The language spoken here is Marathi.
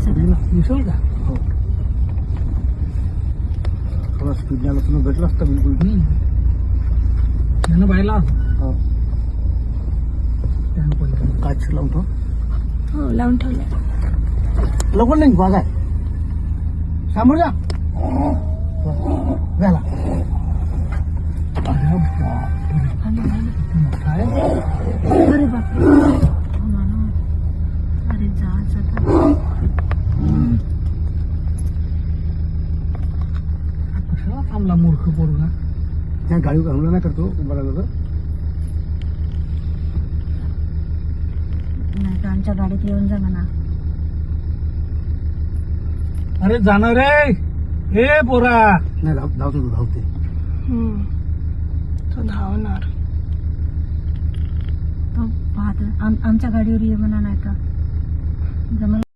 दिसेल का? हो थोडा स्पीड आला तुम्ही भेटला असता बिलकुल. त्यानं बायला हो त्यानं पडलं. काच लावतो हो लावून ठेवलं. लवकर नाही वागा समोर जा झाला. अरे बापरे. मोठा आहे. अरे बापरे. हो ना. अरे जहाज आता. कशाला थांबला मूर्ख पोरगा. त्या गाडी हमला नाही करतो उभा लागला तर. नाही तर आमच्या गाडीत येऊन जा म्हणा. अरे जाणार रे हे पोरा. नाही धावते तो धावणार. तो पाहत आमच्या गाडीवर ये म्हणा नाही का जमल.